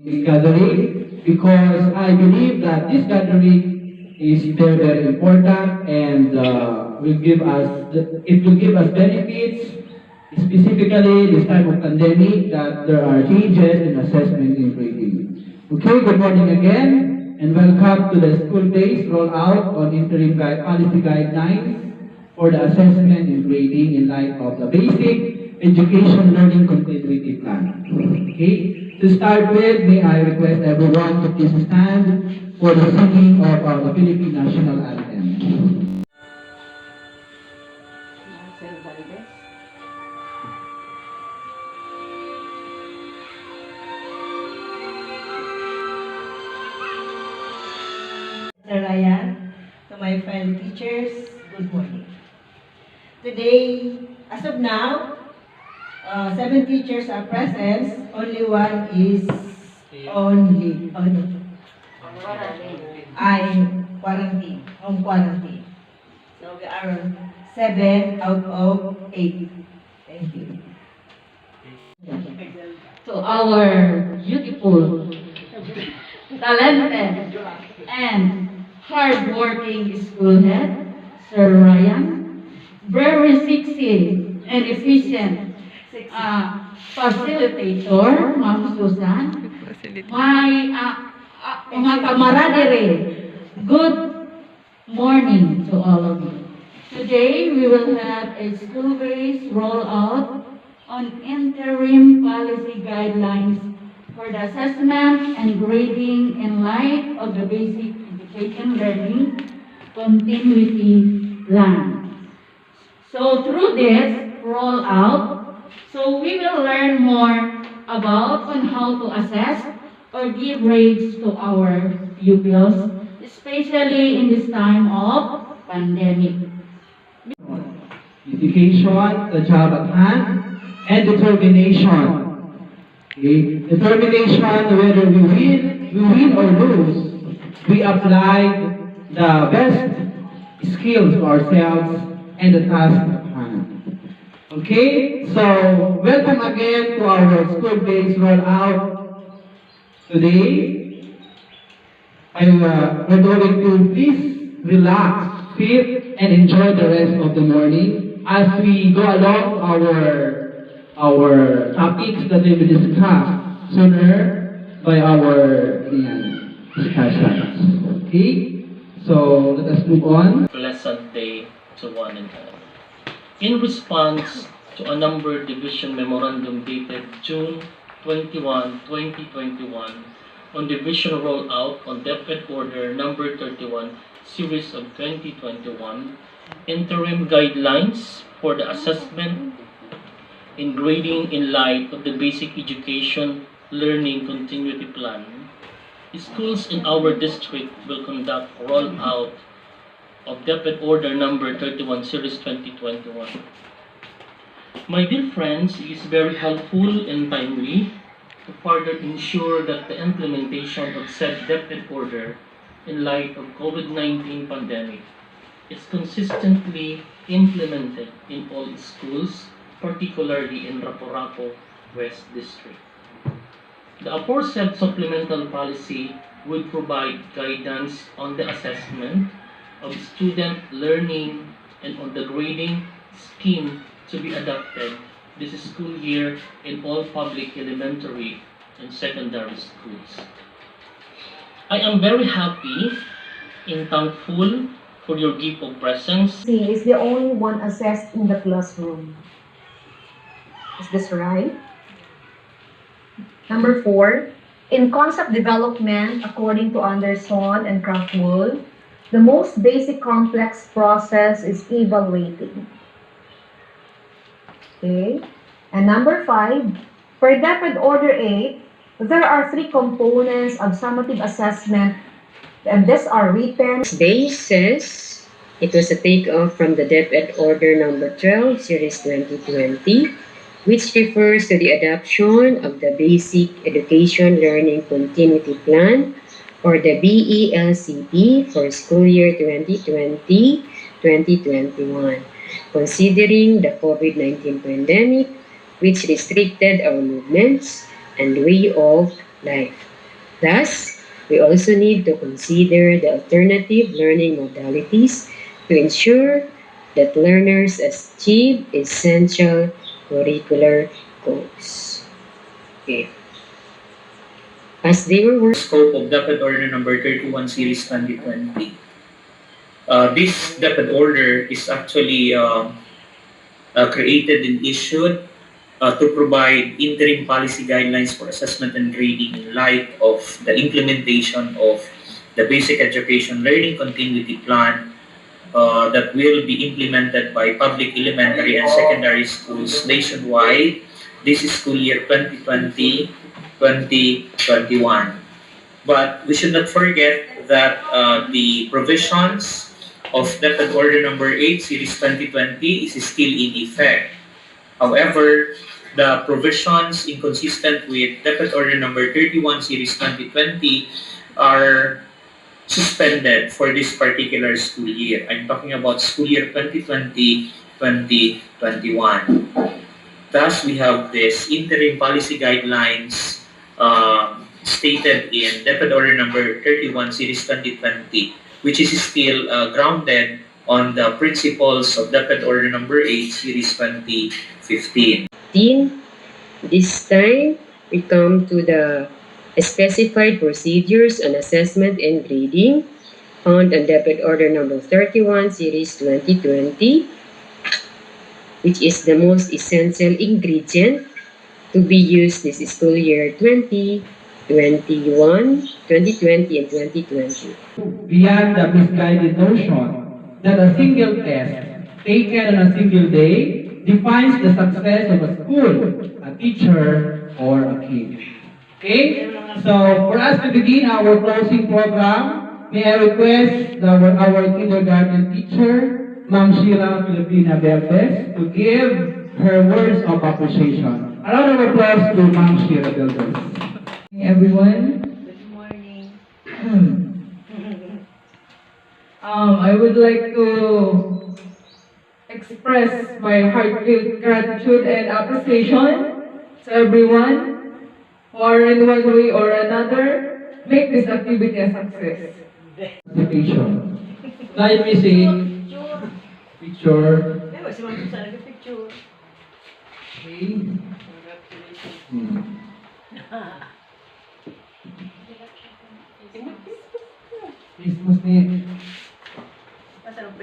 gathering because I believe that this gathering is very, very important and it will give us benefits, specifically this type of pandemic that there are changes in assessment and grading. Okay, good morning again and welcome to the school-based rollout on interim policy guidelines for the assessment and grading in light of the basic education learning continuity plan. Okay, to start with, may I request everyone to please stand for the singing of the Philippine National Anthem. Mr. Ryan, to my fellow teachers, good morning. Today, as of now, 7 teachers are present, only one is home quarantine. So we are 7 out of 8. Thank you. To our beautiful, talented, and hardworking school head, Sir Ryan, very sexy and efficient facilitator, Ma'am Susan, mga camaraderie, good morning to all of you. Today, we will have a school-based rollout on interim policy guidelines for the assessment and grading in light of the basic education learning continuity plan. So through this rollout, we will learn more about on how to assess or give grades to our pupils, especially in this time of pandemic. Dedication, the job at hand, and determination. Okay? Determination, whether we win or lose, we apply the best skills to ourselves and the task at hand. Okay, so welcome again to our school-based rollout. Today, we're going to please relax, sit, and enjoy the rest of the morning as we go along our topics that we will discuss sooner by our discussions. Okay, so let us move on. Pleasant day to one and all. In response to a number division memorandum dated June 21, 2021, on division rollout on DepEd Order number 31, series of 2021, interim guidelines for the assessment and grading in light of the basic education learning continuity plan, schools in our district will conduct rollout of DepEd Order number 31, series 2021. My dear friends, it is very helpful and timely to further ensure that the implementation of said DepEd order in light of COVID-19 pandemic is consistently implemented in all schools, particularly in Raporapo West District. The aforesaid supplemental policy would provide guidance on the assessment of student learning and on the grading scheme to be adopted this school year in all public elementary and secondary schools. I am very happy and thankful for your gift of presence. He is the only one assessed in the classroom. Is this right? Number 4, in concept development, according to Anderson and Kraftwood, the most basic complex process is evaluating. Okay. And number 5, for DepEd Order 8, there are 3 components of summative assessment, and these are written. Basis, it was a takeoff from the DepEd Order number 12, series 2020, which refers to the adoption of the Basic Education Learning Continuity Plan, or the BELCP, for school year 2020-2021, considering the COVID-19 pandemic, which restricted our movements and way of life. Thus, we also need to consider the alternative learning modalities to ensure that learners achieve essential curricular goals. Okay. As they were scope of DepEd Order Number 31 Series 2020. This DepEd Order is actually created and issued to provide interim policy guidelines for assessment and grading in light of the implementation of the Basic Education Learning Continuity Plan that will be implemented by public elementary and secondary schools nationwide this is school year 2020-2021. But we should not forget that the provisions of DepEd Order Number 8, Series 2020 is still in effect. However, the provisions inconsistent with DepEd Order Number 31, Series 2020 are suspended for this particular school year. I'm talking about school year 2020-2021. Thus, we have this interim policy guidelines stated in DepEd Order Number 31, Series 2020, which is still grounded on the principles of DepEd Order Number 8, Series 2015. This time, we come to the specified procedures on assessment and grading found on DepEd Order Number 31, Series 2020, which is the most essential ingredient to be used this school year 2021, 2020, and 2020. Beyond the misguided notion that a single test taken on a single day defines the success of a school, a teacher, or a kid. Okay? So, for us to begin our closing program, may I request our kindergarten teacher, Ma'am Sheila Filipina Beldes, to give her words of appreciation. A round of applause to Ma'am Sheila Beldes. Everyone. Good morning. I would like to express my heartfelt gratitude and appreciation to everyone who are in one way or another make this activity a success. Participation. Now you may say, picture. Diba, si Ma'am Susan nag-picture. Okay. Christmas Day.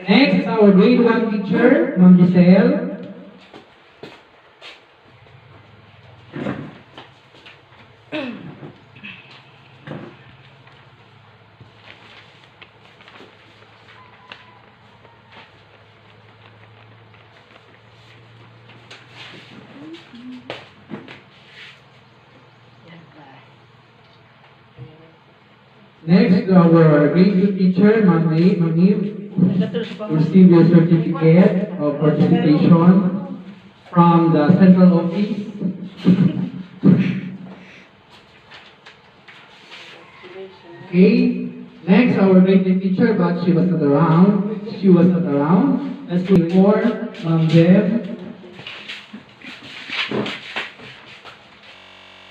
Next is our grade 1 teacher, Ma'am Giselle. Next, our grade 2 teacher, Ma'am Neve, receive your certificate of participation from the central office. Okay. Next, our grade 3 teacher, but she was not around. Let's go for Ma'am Deb.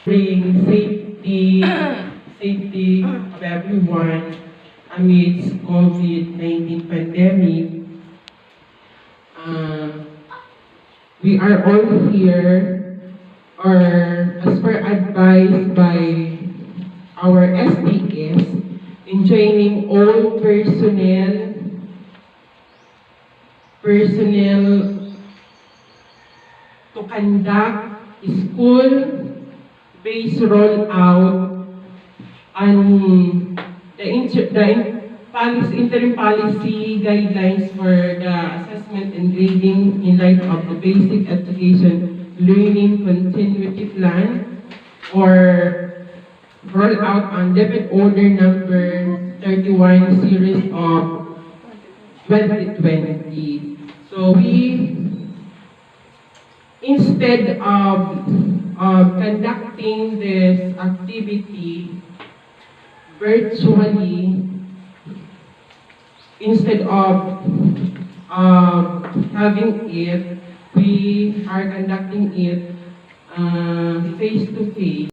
Bring safety of everyone amidst COVID-19 pandemic. We are all here, or as per advised by our SDS, in training all personnel to conduct school-based rollout on the interim policy guidelines for the assessment and grading in light of the Basic Education Learning Continuity Plan, or roll out on DepEd Order Number 31 Series of 2020. So instead of conducting this activity virtually, instead of having it, we are conducting it face to face.